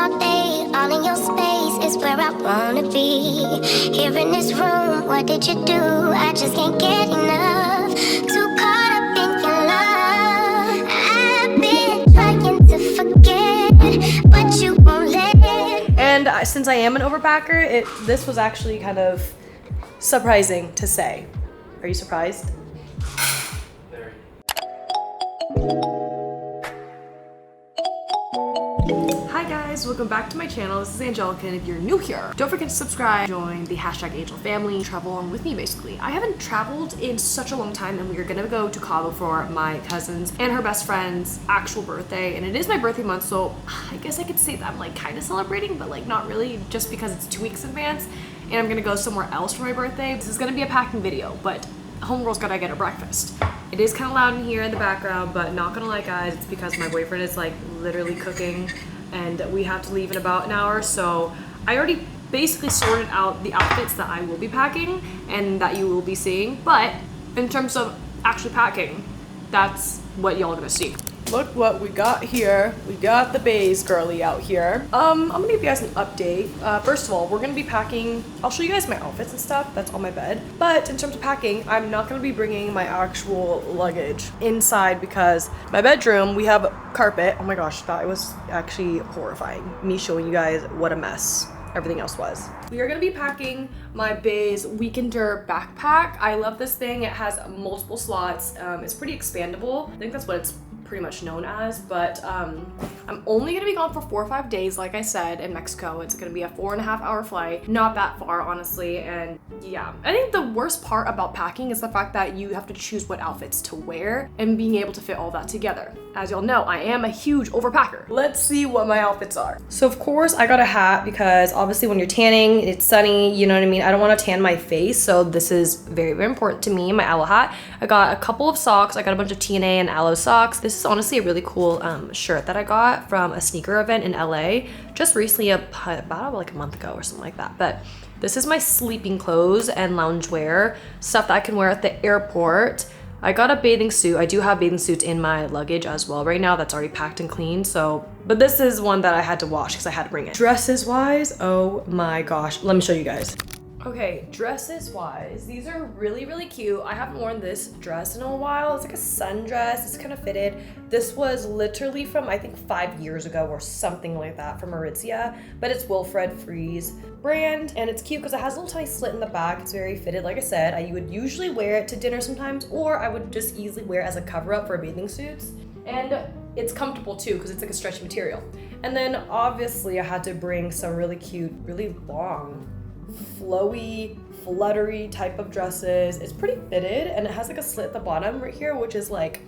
all day, all in your space is where I wanna be. Here in this room, what did you do? I just can't get enough. Too caught up in your love. I've been trying to forget, but you won't let. And since I am an overpacker, this was actually kind of surprising to say. Are you surprised? Hi guys, welcome back to my channel. This is Angelica, and if you're new here, don't forget to subscribe, join the #Angel family, travel along with me basically. I haven't traveled in such a long time, and we are gonna go to CABO for my cousin's and her best friend's actual birthday, and it is my birthday month, so I guess I could say that I'm like kind of celebrating, but like not really, just because it's 2 weeks in advance, and I'm gonna go somewhere else for my birthday. This is gonna be a packing video, but homegirl's gotta get her breakfast. It is kind of loud in here in the background, but not gonna lie guys, it's because my boyfriend is like literally cooking and we have to leave in about an hour, so I already basically sorted out the outfits that I will be packing and that you will be seeing, but in terms of actually packing, that's what y'all are gonna see. Look what we got here. We got the Beis girly out here. I'm gonna give you guys an update. First of all, we're gonna be packing, I'll show you guys my outfits and stuff that's on my bed. But in terms of packing, I'm not gonna be bringing my actual luggage inside because my bedroom, we have carpet. Oh my gosh, that was actually horrifying. Me showing you guys what a mess everything else was. We are gonna be packing my Beis Weekender backpack. I love this thing. It has multiple slots. It's pretty expandable. I think that's what it's pretty much known as, but I'm only gonna be gone for 4 or 5 days, like I said, in Mexico. It's gonna be a 4.5-hour flight, not that far honestly, and yeah. I think the worst part about packing is the fact that you have to choose what outfits to wear and being able to fit all that together. As y'all know, I am a huge overpacker. Let's see what my outfits are. So of course I got a hat because obviously when you're tanning, it's sunny, you know what I mean? I don't want to tan my face, so this is very, very important to me, my aloe hat. I got a couple of socks. I got a bunch of TNA and aloe socks. This is honestly a really cool shirt that I got from a sneaker event in LA just recently, about like a month ago or something like that. But this is my sleeping clothes and loungewear, stuff that I can wear at the airport. I got a bathing suit. I do have bathing suits in my luggage as well right now that's already packed and clean, so, but this is one that I had to wash because I had to bring it. Dresses wise, oh my gosh, let me show you guys. Okay, dresses wise, these are really, really cute. I haven't worn this dress in a while. It's like a sundress, it's kind of fitted. This was literally from, I think 5 years ago or something like that, from Aritzia, but it's Wilfred Freeze brand, and it's cute because it has a little tiny slit in the back. It's very fitted. Like I said, I would usually wear it to dinner sometimes, or I would just easily wear it as a cover up for bathing suits. And it's comfortable too because it's like a stretchy material. And then obviously I had to bring some really cute, really long, flowy, fluttery type of dresses. It's pretty fitted and it has like a slit at the bottom right here, which is like,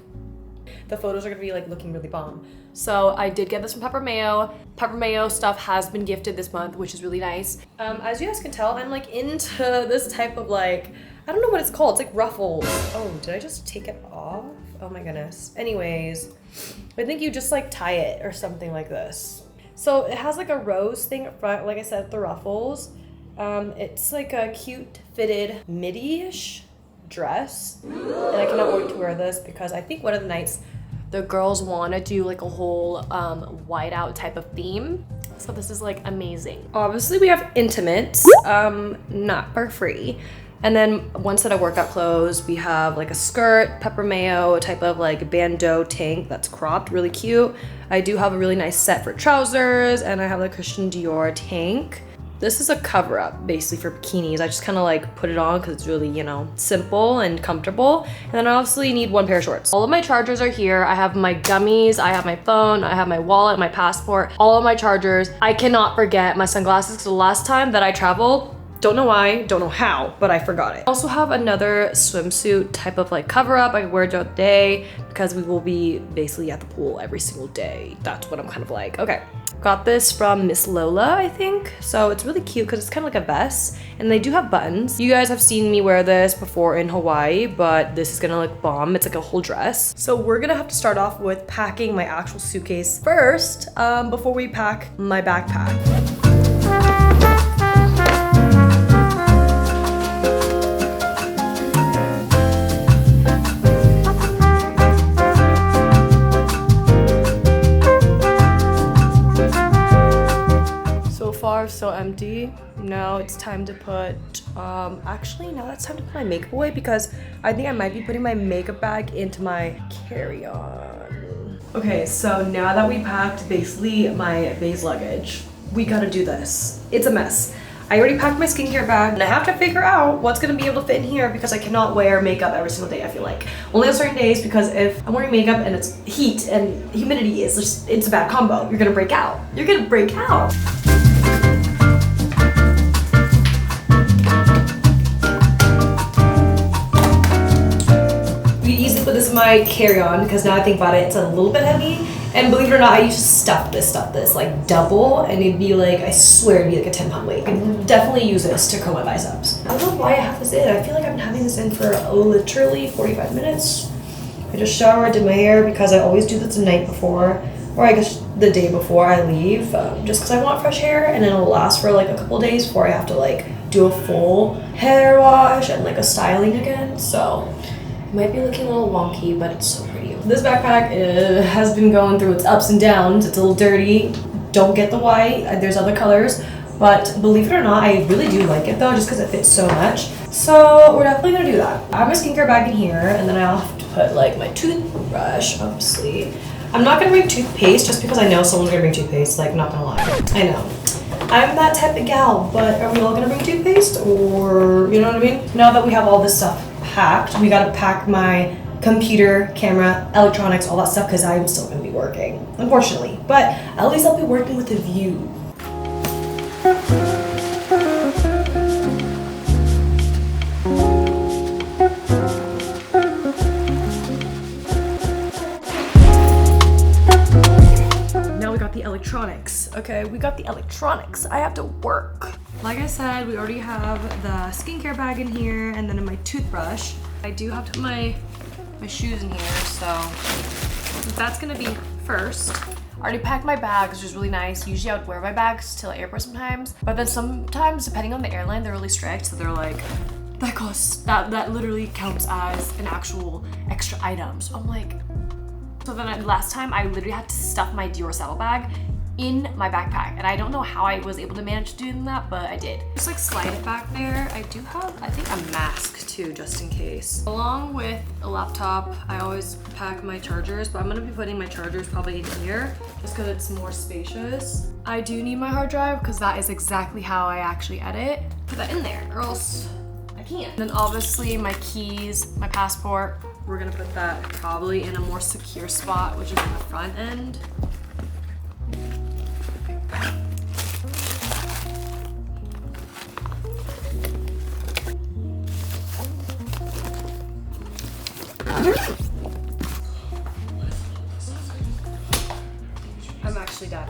the photos are gonna be like looking really bomb. So I did get this from Pepper Mayo. Pepper Mayo stuff has been gifted this month, which is really nice. As you guys can tell, I'm like into this type of like, I don't know what it's called. It's like ruffles. Oh, did I just take it off? Oh my goodness. Anyways, I think you just like tie it or something like this. So it has like a rose thing up front, like I said, the ruffles. It's like a cute fitted midi-ish dress, and I cannot wait to wear this because I think one of the nights the girls want to do like a whole white out type of theme, so this is like amazing. Obviously we have intimates, not for free, and then one set of workout clothes. We have like a skirt, Pepper Mayo, a type of like bandeau tank that's cropped, really cute. I do have a really nice set for trousers, and I have a Christian Dior tank. This is a cover up basically for bikinis. I just kind of like put it on because it's really, you know, simple and comfortable. And then I obviously need one pair of shorts. All of my chargers are here. I have my gummies, I have my phone, I have my wallet, my passport, all of my chargers. I cannot forget my sunglasses because the last time that I traveled, don't know why, don't know how, but I forgot it. I also have another swimsuit type of like cover up I wear throughout the day because we will be basically at the pool every single day. That's what I'm kind of like. Okay. Got this from Miss Lola, I think. So it's really cute because it's kind of like a vest and they do have buttons. You guys have seen me wear this before in Hawaii, but this is gonna look bomb. It's like a whole dress. So we're gonna have to start off with packing my actual suitcase first before we pack my backpack. so empty. Now it's time to put, actually now it's time to put my makeup away because I think I might be putting my makeup bag into my carry-on. Okay, so now that we packed basically my Beis luggage, we gotta do this. It's a mess. I already packed my skincare bag and I have to figure out what's gonna be able to fit in here because I cannot wear makeup every single day, I feel like. Only on certain days, because if I'm wearing makeup and it's heat and humidity is just, it's a bad combo. You're gonna break out. You're gonna break out. You easily put this in my carry-on because now I think about it, it's a little bit heavy. And believe it or not, I used to stuff this like double, and it'd be like, I swear it'd be like a 10-pound weight. I can definitely use this to curl my biceps. I don't know why I have this in. I feel like I've been having this in for literally 45 minutes. I just showered, did my hair because I always do this the night before, or I guess the day before I leave, just because I want fresh hair, and then it'll last for like a couple days before I have to like do a full hair wash and like a styling again. So it might be looking a little wonky, but it's so pretty. This backpack has been going through its ups and downs. It's a little dirty. Don't get the white. There's other colors. But believe it or not, I really do like it though, just because it fits so much. So we're definitely gonna do that. I have my skincare bag in here, and then I'll have to put like my toothbrush, obviously. I'm not gonna bring toothpaste just because I know someone's gonna bring toothpaste, like not gonna lie. I know. I'm that type of gal, but are we all gonna bring toothpaste, or you know what I mean? Now that we have all this stuff packed, we gotta pack my computer, camera, electronics, all that stuff, because I'm still gonna be working, unfortunately. But at least I'll be working with a view. Now we got the electronics. Okay, we got the electronics. I have to work. Like I said, we already have the skincare bag in here, and then in my toothbrush. I do have to put my shoes in here, so that's gonna be first. I already packed my bags, which is really nice. Usually I would wear my bags to the airport sometimes, but then sometimes, depending on the airline, they're really strict, so they're like, that literally counts as an actual extra item. So I'm like, so then last time I literally had to stuff my Dior saddlebag in my backpack, and I don't know how I was able to manage doing that, but I did. Just like slide it back there. I do have, I think, a mask too, just in case. Along with a laptop, I always pack my chargers, but I'm gonna be putting my chargers probably in here just because it's more spacious. I do need my hard drive because that is exactly how I actually edit. Put that in there or else I can't. And then obviously my keys, my passport, we're gonna put that probably in a more secure spot, which is in the front end. I'm actually done.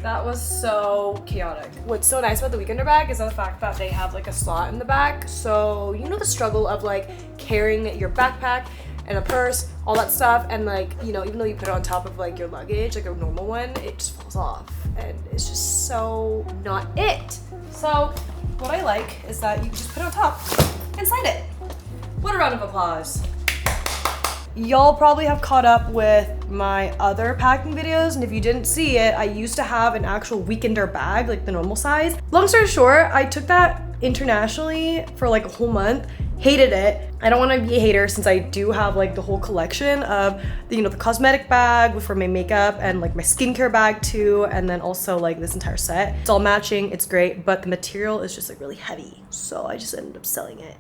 That was so chaotic. What's so nice about the weekender bag is the fact that they have like a slot in the back. So you know the struggle of like carrying your backpack and a purse, all that stuff, and like, you know, even though you put it on top of like your luggage, like a normal one, it just falls off. And it's just so not it. So what I like is that you can just put it on top and slide it. What a round of applause. Y'all probably have caught up with my other packing videos, and if you didn't see it, I used to have an actual weekender bag, like the normal size. Long story short, I took that internationally for like a whole month, hated it. I don't want to be a hater since I do have like the whole collection of the, you know, the cosmetic bag for my makeup and like my skincare bag too, and then also like this entire set. It's all matching, it's great, but the material is just like really heavy, so I just ended up selling it.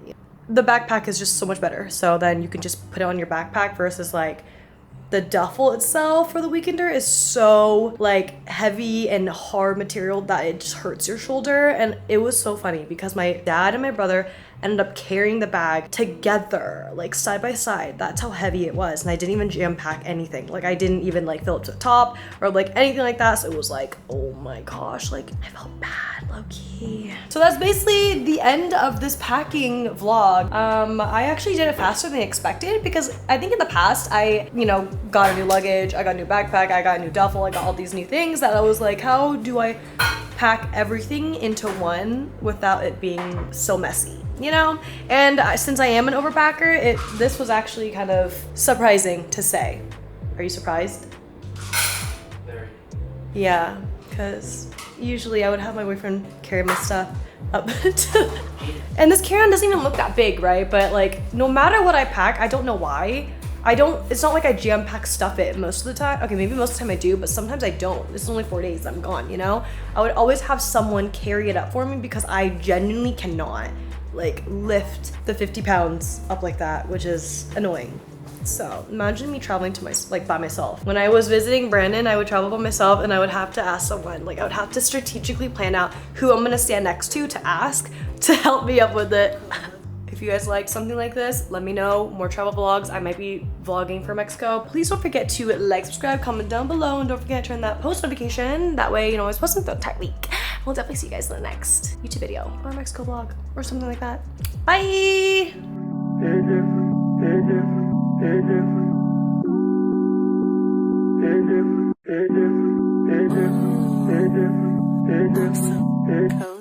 The backpack is just so much better, so then you can just put it on your backpack versus like the duffel itself for the weekender is so like heavy and hard material that it just hurts your shoulder. And it was so funny because my dad and my brother ended up carrying the bag together, like side by side. That's how heavy it was, and I didn't even jam pack anything. Like I didn't even like fill it to the top or like anything like that. So it was like, oh my gosh, like I felt bad, low-key. So that's basically the end of this packing vlog. I actually did it faster than expected because I think in the past I, you know, got a new luggage, I got a new backpack, I got a new duffel, I got all these new things that I was like, how do I pack everything into one without it being so messy, you know? And since I am an overpacker, this was actually kind of surprising to say. Are you surprised? Very. Yeah, because usually I would have my boyfriend carry my stuff up to, and this carry-on doesn't even look that big, right? But like, no matter what I pack, I don't know why. It's not like I jam pack stuff it most of the time. Okay, maybe most of the time I do, but sometimes I don't. It's only 4 days, I'm gone, you know? I would always have someone carry it up for me because I genuinely cannot like lift the 50 pounds up like that, which is annoying. So imagine me traveling by myself. When I was visiting Brandon, I would travel by myself and I would have to ask someone, like I would have to strategically plan out who I'm gonna stand next to ask to help me up with it. If you guys like something like this, let me know. More travel vlogs. I might be vlogging for Mexico. Please don't forget to like, subscribe, comment down below, and don't forget to turn that post notification. That way, you know, I always post something throughout the entire week. We'll definitely see you guys in the next YouTube video or Mexico vlog or something like that. Bye! Cozy.